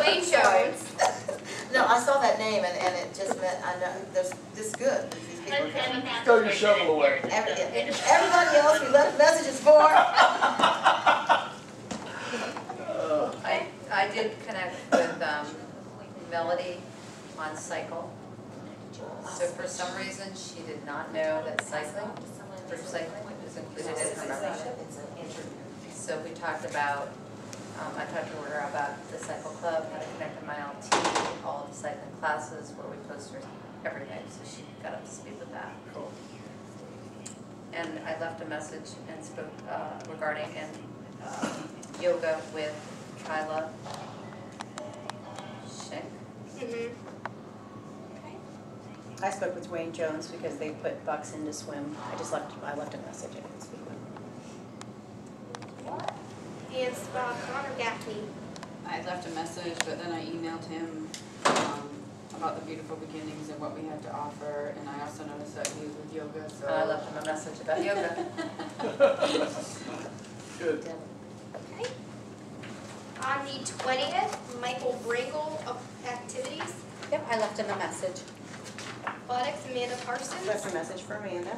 Wayne Jones. No, I saw that name and it just meant, I know, this is good. These people are good. Throw your shovel away. Everybody else we left messages for. I did connect with Melody on cycle. So for some reason, she did not know that cycling, group cycling, was included in her membership. So we talked about, I talked to her about the cycle club, how to connect to my LT, all of the cycling classes where we post her everything. So she got up to speed with that. Cool. And I left a message and spoke regarding yoga with Kyla Schenk. I spoke with Wayne Jones because they put bucks in to swim. I left a message. I didn't speak with him. And Connor Gaffney. I left a message, but then I emailed him about the beautiful beginnings and what we had to offer, and I also noticed that he was with yoga, so I left him a message about yoga. Good. Okay. On the 20th, Michael Bringle of activities. Yep, I left him a message. Athletics, Amanda Parsons. Left a message for Amanda.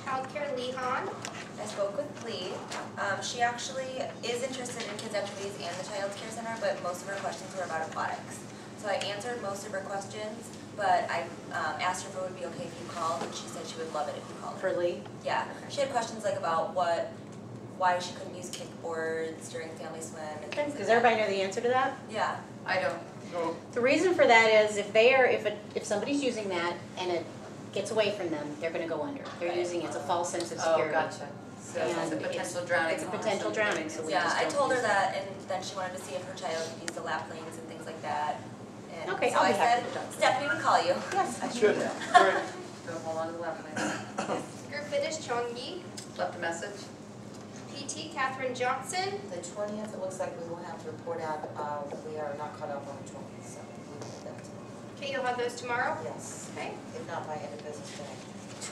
Childcare, Lee Hahn. I spoke with Lee. She actually is interested in kids' activities and the child care center, but most of her questions were about aquatics. So I answered most of her questions, but I asked her if it would be okay if you called, and she said she would love it if you called. For Lee? Yeah. She had questions like about why she couldn't use kickboards during family swim and things like Does that. everybody know the answer to that? Yeah. I don't. No. The reason for that is if somebody's using that and it gets away from them, they're going to go under. They're using it's a false sense of Oh, security. gotcha. So it's a And potential drowning. It's a potential drowning. So we Yeah, just I don't told her use that, and then she wanted to see if her child could use the lap lanes and things like that. And Okay, so I'll be I happy said, to talk to her. Stephanie would call you. Yes, I Good. should. Great. Go hold on to the left lane. Group fitness, Chong Yi. Left a message. PT, Catherine Johnson. The 20th, it looks like we will have to report out, we are not caught up on the 20th, so we will do that. Okay, you'll have those tomorrow? Yes, Okay. if not by end of business day.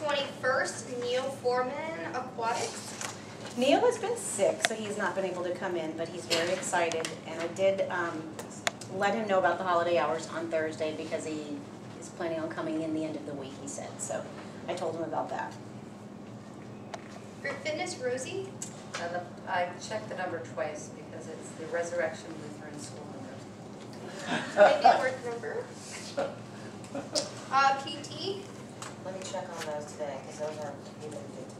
21st, Neil Foreman, aquatics. Neil has been sick, so he's not been able to come in, but he's very excited. And I did let him know about the holiday hours on Thursday because he is planning on coming in the end of the week, he said. So I told him about that. Group fitness, Rosie. I checked the number twice because it's the Resurrection Lutheran School number. Maybe a work number. PT. Let me check on those today, because those aren't even good to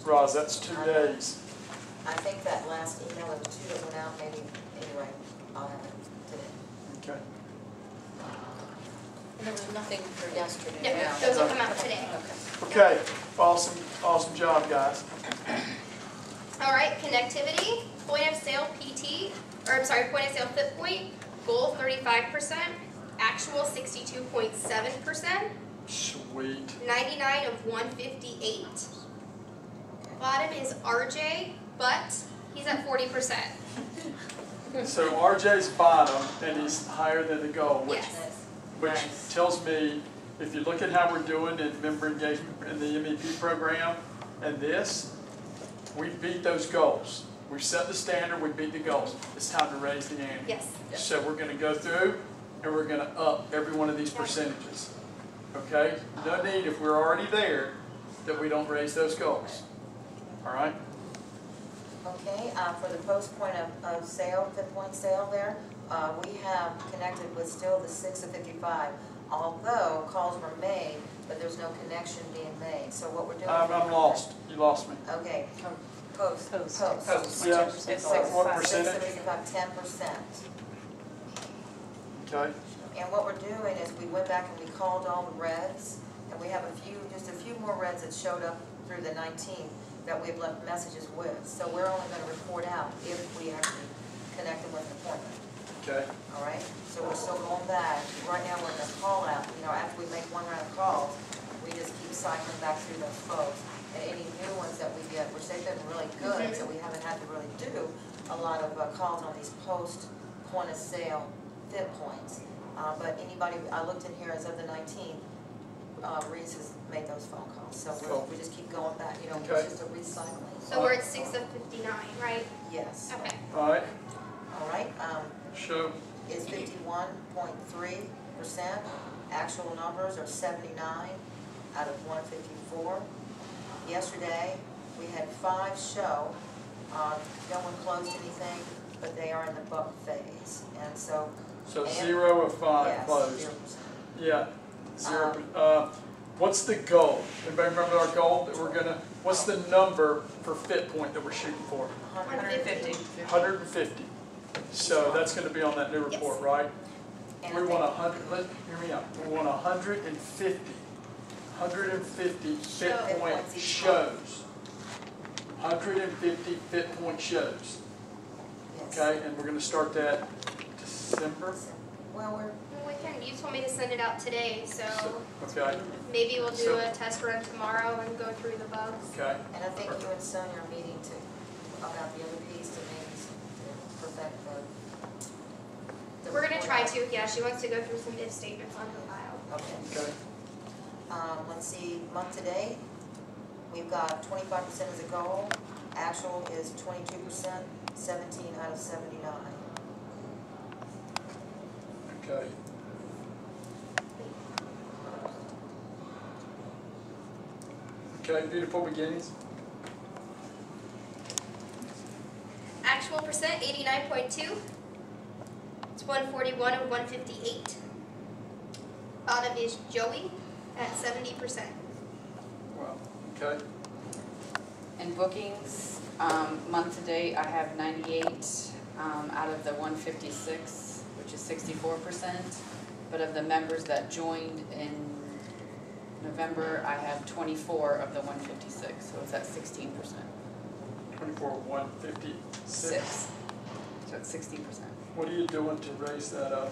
go. Roz, that's 2 days. I think that last email, there was 2 that went out, maybe, anyway, I'll have it today. Okay. And there was nothing for yesterday. No, Yeah. those will come out today. Okay. Awesome job, guys. All right, connectivity, point of sale PT, or I'm sorry, point of sale fit point, goal 35%, actual 62.7%, Sweet. 99 of 158. Bottom is RJ, but he's at 40%. So RJ's bottom, and he's higher than the goal, which Yes. tells me, if you look at how we're doing in member engagement in the MEP program and this, we beat those goals. We've set the standard, we beat the goals. It's time to raise the ante. Yes. So we're going to go through and we're going to up every one of these percentages. Okay? No need, if we're already there, that we don't raise those goals. All right? Okay, for the post point of sale, fit point sale there, we have connected with still the 6 of 55, although calls were made, but there's no connection being made. So what we're doing. I'm lost. You lost me. Okay, post. Yeah. It's What percentage? 10%. Okay. And what we're doing is we went back and we called all the reds, and we have just a few more reds that showed up through the 19th that we've left messages with. So we're only going to report out if we actually connect them with an appointment. Okay. All right? So we're still going back. Right now we're in the call out. You know, after we make one round of calls, we just keep cycling back through those folks. And any new ones that we get, which they've been really good, so we haven't had to really do a lot of calls on these post point of sale fit points. But anybody, I looked in here as of the 19th, Reese has made those phone calls. So we just keep going back, you know, Okay. it's just a recycling. So we're at 6 of 59, right? Yes. Okay. All right. All right. Show. Is 51. 61.3%. Actual numbers are 79 out of 154. Yesterday, we had 5 show. No one closed anything, but they are in the book phase. And so. So 0 of 5 Yes, closed. 0%. Yeah, 0. What's the goal? Anybody remember our goal that we're gonna, what's the number for fit point that we're shooting for? 150. 150. So that's gonna be on that new report, right? And We I want think- 100, hear me out, we want 150 fit Show. point shows. 150 fit point shows, Yes. okay? And we're gonna start that December, Well, we're, You told me to send it out today, so okay? maybe we'll do So- a test run tomorrow and go through the bugs. Okay, and I think you and Sonia are meeting to, about the other piece to maybe to perfect the. We're gonna try to, yeah, she wants to go through some if statements on her file. Okay. okay. Let's see, month to date, we've got 25% as a goal. Actual is 22%, 17 out of 79. Okay. Okay, beautiful beginnings. Actual percent, 89.2. It's 141 of 158. Bottom is Joey at 70%. Wow, okay. And bookings, month to date, I have 98 out of the 156, which is 64%. But of the members that joined in November, I have 24 of the 156, so it's at 16%. 24, 156. 6. So it's 16%. What are you doing to raise that up?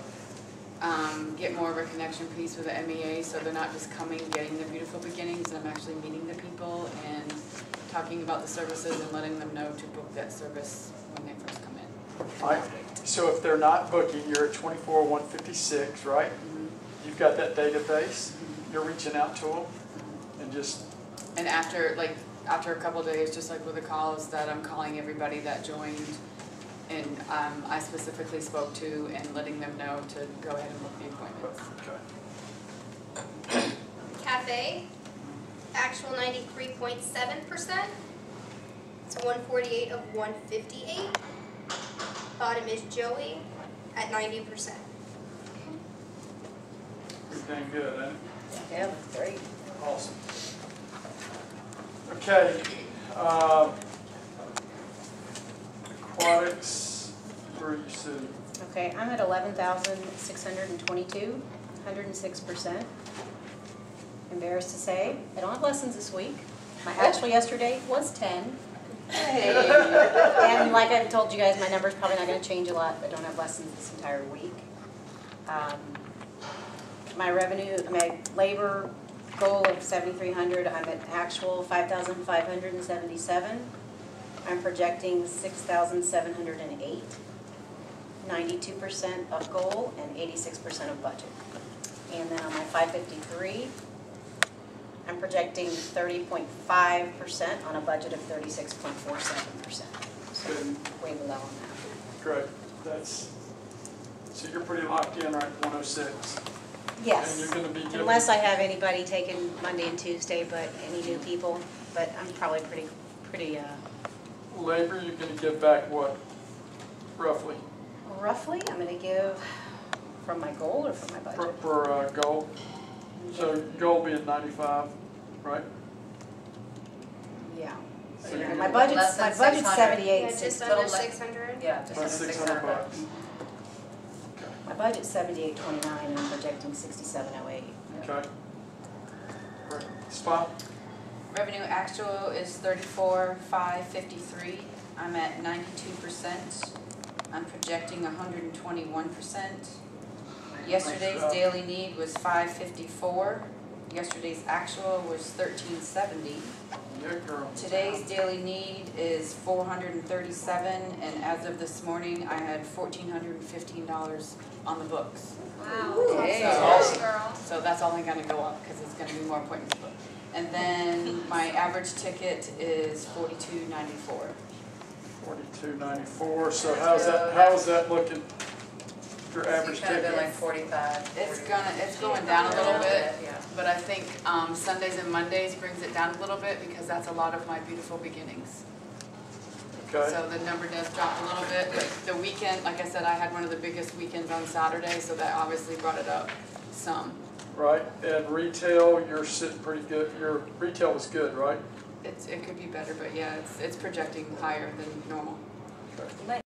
Get more of a connection piece with the MEA, so they're not just coming, getting the beautiful beginnings, I'm actually meeting the people and talking about the services and letting them know to book that service when they first come in. Right. So if they're not booking, you're at 24, 156, right? You've got that database, you're reaching out to them and just, And after a couple of days, just like with the calls, that I'm calling everybody that joined, and I specifically spoke to and letting them know to go ahead and book the appointments. okay. Cafe, actual 93.7%. It's 148 of 158. Bottom is Joey at 90%. Everything good, eh? Yeah, that's great. Awesome. Okay. Aquatics, where are you sitting? Okay, I'm at 11,622, 106%. Embarrassed to say, I don't have lessons this week. My actual yesterday was 10. And like I've told you guys, my number's probably not gonna change a lot, but I don't have lessons this entire week. My revenue, my labor goal of 7,300, I'm at actual 5,577. I'm projecting 6,708. 92% of goal and 86% of budget. And then on my 553, I'm projecting 30.5% on a budget of 36.47%. So way below on that. Great. So you're pretty locked in right at 106. Yes, And you're gonna be giving, unless I have anybody taking Monday and Tuesday, but any new people, but I'm probably pretty labor, you're gonna give back what, roughly, roughly, I'm gonna give from my goal or from my budget? per goal? So goal being 95, right? Yeah. So you're My gonna- budget's, Less than my budget's 600. 78. Yeah, just total under le- 600. Yeah, just About under 600 bucks. My budget's 7829 and I'm projecting 6708. Okay. Great. Spot? Revenue actual is 34,553. I'm at 92%. I'm projecting 121%. Yesterday's job. daily need was 554. Yesterday's actual was 1370. Yeah, girl. Today's daily need is 437, and as of this morning, I had $1,415 on the books. Wow. Hey. That's Awesome. girl. So that's only gonna go up because it's gonna be more appointments booked. And then my average ticket is $42.94. 4294, so how's that looking? your average So you kind of ticket? been like 45. It's going down a little bit, Yeah. but I think Sundays and Mondays brings it down a little bit because that's a lot of my beautiful beginnings. Okay, So the number does drop a little bit, but the weekend, like I said, I had one of the biggest weekends on Saturday, so that obviously brought it up some. right, and retail, you're sitting pretty good, your retail was good, right? It could be better, but yeah, it's projecting higher than normal. Okay. You might